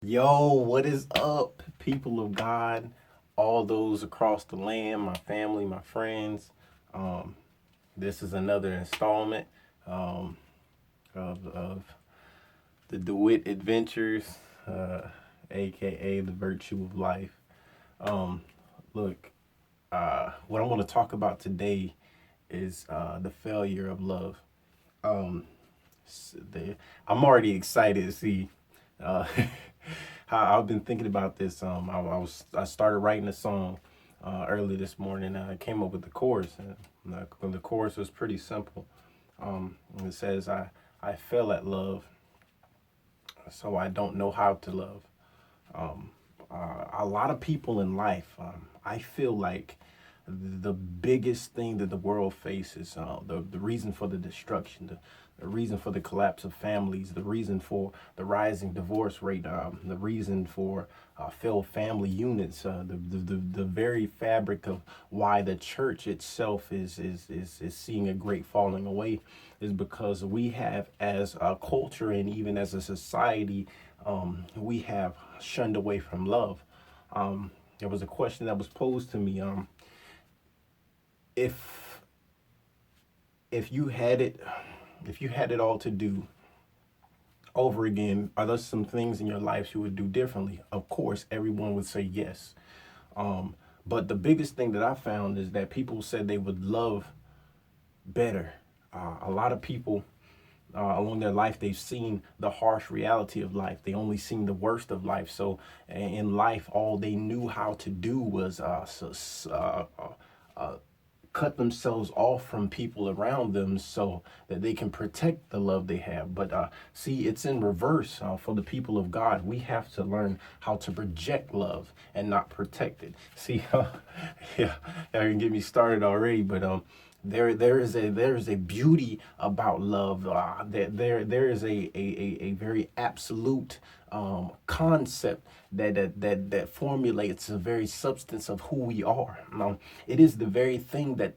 Yo, what is up, people of God, all those across the land, my family, my friends? Um, this is another installment um, of the DeWitt Adventures, uh, aka the Virtue of Life. Um, Look, what I want to talk about today is the failure of love. Um, I'm already excited to see uh, how I've been thinking about this. I started writing a song early this morning. I came up with the chorus, and the chorus was pretty simple. It says, "I fell at love, so I don't know how to love." Um, a lot of people in life, I feel like the biggest thing that the world faces, the reason for the destruction, the reason for the collapse of families, the reason for the rising divorce rate, the reason for failed family units, the very fabric of why the church itself is seeing a great falling away is because we have, as a culture and even as a society, we have shunned away from love. There was a question that was posed to me. If if you had it, if you had it all to do over again, are there some things in your life you would do differently? Of course, everyone would say yes. But the biggest thing that I found is that people said they would love better. A lot of people along their life, they've seen the harsh reality of life. They only seen the worst of life. So in life, all they knew how to do was cut themselves off from people around them so that they can protect the love they have. But see, it's in reverse for the people of God. We have to learn how to project love and not protect it. See, yeah, you can get me started already, but there is a beauty about love. There is a very absolute concept that formulates the very substance of who we are. It is the very thing that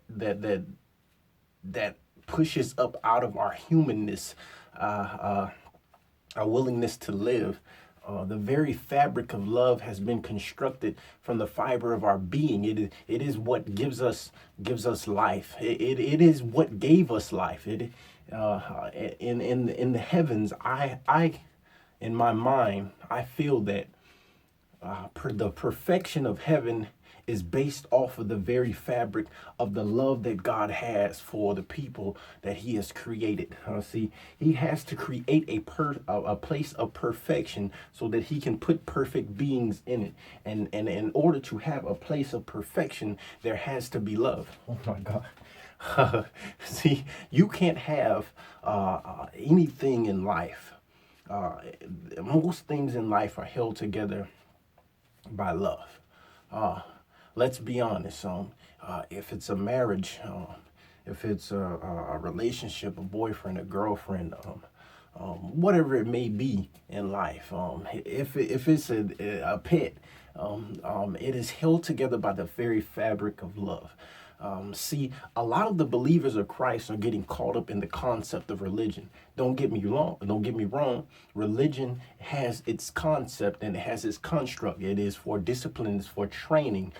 pushes up out of our humanness, our willingness to live. The very fabric of love has been constructed from the fiber of our being. It is what gives us life. It is what gave us life. In the heavens, I in my mind, I feel that the perfection of heaven is based off of the very fabric of the love that God has for the people that He has created. See, He has to create a place of perfection so that He can put perfect beings in it. And in order to have a place of perfection, there has to be love. Oh my God. See, you can't have anything in life. Uh, Most things in life are held together by love. Uh, let's be honest. If it's a marriage, if it's a relationship, a boyfriend, a girlfriend, whatever it may be in life, if it's a pet, it is held together by the very fabric of love. See, a lot of the believers of Christ are getting caught up in the concept of religion. Don't get me wrong. Don't get me wrong. Religion has its concept and it has its construct. It is for discipline. It's for training.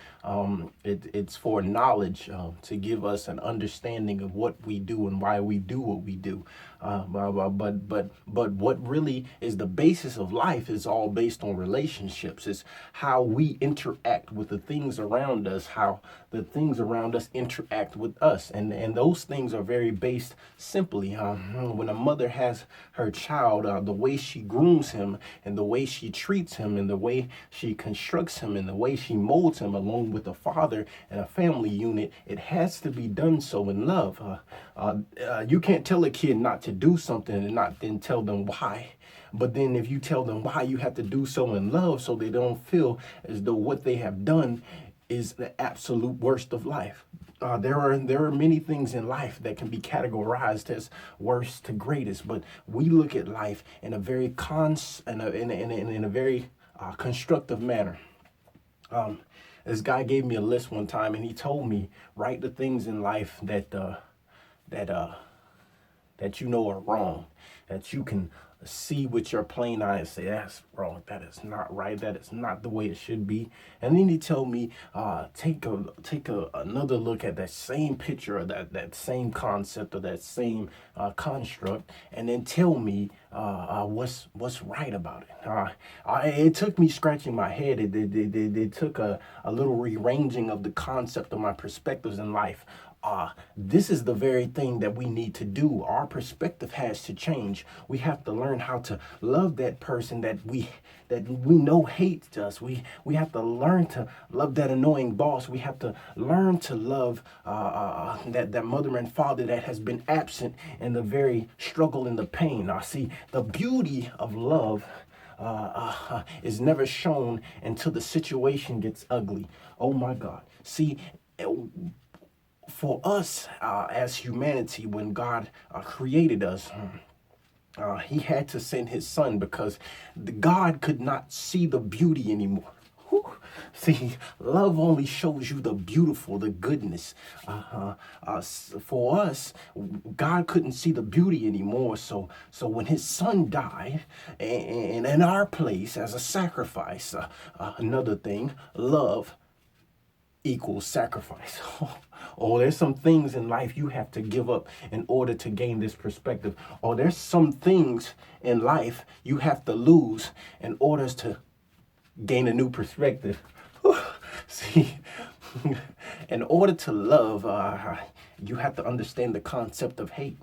It's for knowledge to give us an understanding of what we do and why we do what we do. But what really is the basis of life is all based on relationships. It's how we interact with the things around us, how the things around us interact with us, and those things are very based simply. When a mother has her child, the way she grooms him, and the way she treats him, and the way she constructs him, and the way she molds him, along with a father and a family unit, it has to be done so in love. You can't tell a kid not to do something and not then tell them why. But then if you tell them why, you have to do so in love so they don't feel as though what they have done is the absolute worst of life. There are many things in life that can be categorized as worst to greatest, but we look at life in a very in a very constructive manner. Um, this guy gave me a list one time, and he told me write the things in life that that you know are wrong, that you can see with your plain eye and say, that's wrong, that is not right, that is not the way it should be. And then he told me, take another look at that same picture, or that same concept, or that same construct, and then tell me what's right about it. It took me scratching my head. It took a little rearranging of the concept of my perspectives in life. This is the very thing that we need to do. Our perspective has to change. We have to learn how to love that person that we know hates us. We have to learn to love that annoying boss. We have to learn to love that mother and father that has been absent in the very struggle and the pain. See, the beauty of love is never shown until the situation gets ugly. Oh my God. See, for us as humanity, when God created us, he had to send his son because God could not see the beauty anymore. Whew. See, love only shows you the beautiful, the goodness. For us, God couldn't see the beauty anymore. So when his son died, and in our place as a sacrifice, another thing, love equals sacrifice. Oh, there's some things in life you have to give up in order to gain this perspective. Or there's some things in life you have to lose in order to gain a new perspective. See, in order to love, you have to understand the concept of hate.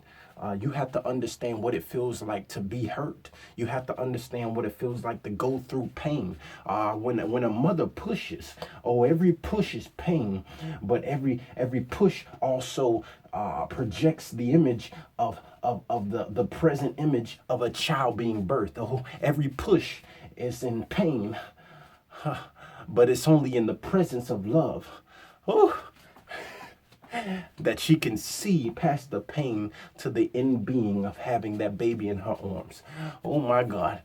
You have to understand what it feels like to be hurt. You have to understand what it feels like to go through pain. When a mother pushes, every push is pain, but every push also projects the image of the present image of a child being birthed. Every push is in pain, but it's only in the presence of love. That she can see past the pain to the end being of having that baby in her arms. Oh my God.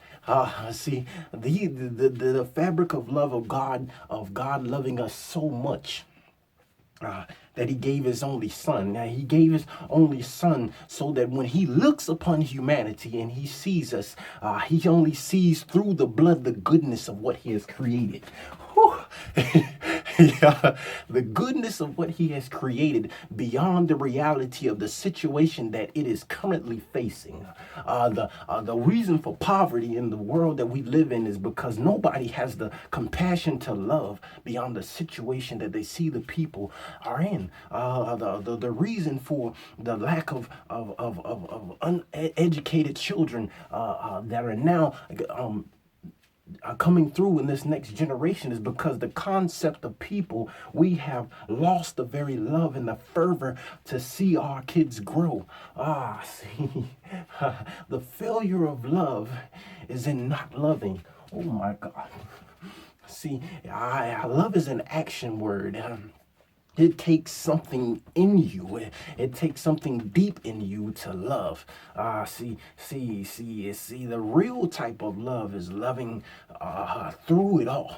See, the fabric of love of God loving us so much. That he gave his only son. Now, he gave his only son so that when he looks upon humanity and he sees us, he only sees through the blood the goodness of what he has created. Yeah, the goodness of what he has created beyond the reality of the situation that it is currently facing. The reason for poverty in the world that we live in is because nobody has the compassion to love beyond the situation that they see the people are in. The reason for the lack of uneducated children that are now coming through in this next generation is because the concept of people, we have lost the very love and the fervor to see our kids grow. See, the failure of love is in not loving. Oh my God. See, love is an action word. It takes something in you. It takes something deep in you to love. See, the real type of love is loving through it all.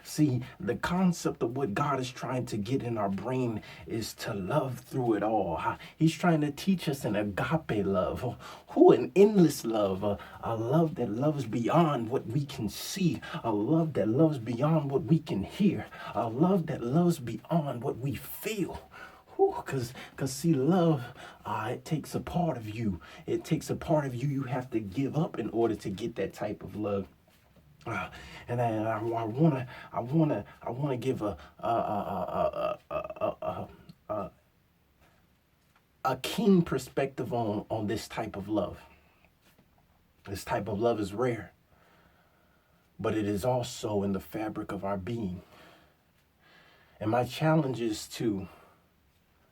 See, the concept of what God is trying to get in our brain is to love through it all. He's trying to teach us an agape love, an endless love, a love that loves beyond what we can see, a love that loves beyond what we can hear, a love that loves beyond what we feel. Because see, love, it takes a part of you. It takes a part of you you have to give up in order to get that type of love. And I wanna give a keen perspective on this type of love. This type of love is rare, but it is also in the fabric of our being. And my challenge is to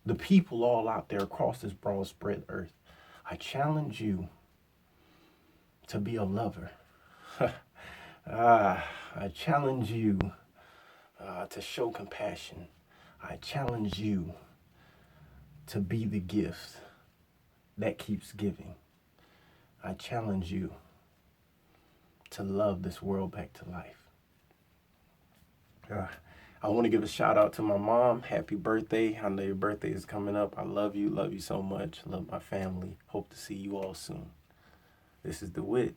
the people all out there across this broad spread earth. I challenge you to be a lover. I challenge you to show compassion. I challenge you to be the gift that keeps giving. I challenge you to love this world back to life. I want to give a shout out to my mom. Happy birthday. I know your birthday is coming up. I love you so much. Love my family. Hope to see you all soon. This is the Wit,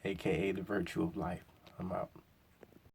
aka the Virtue of Life. I'm out.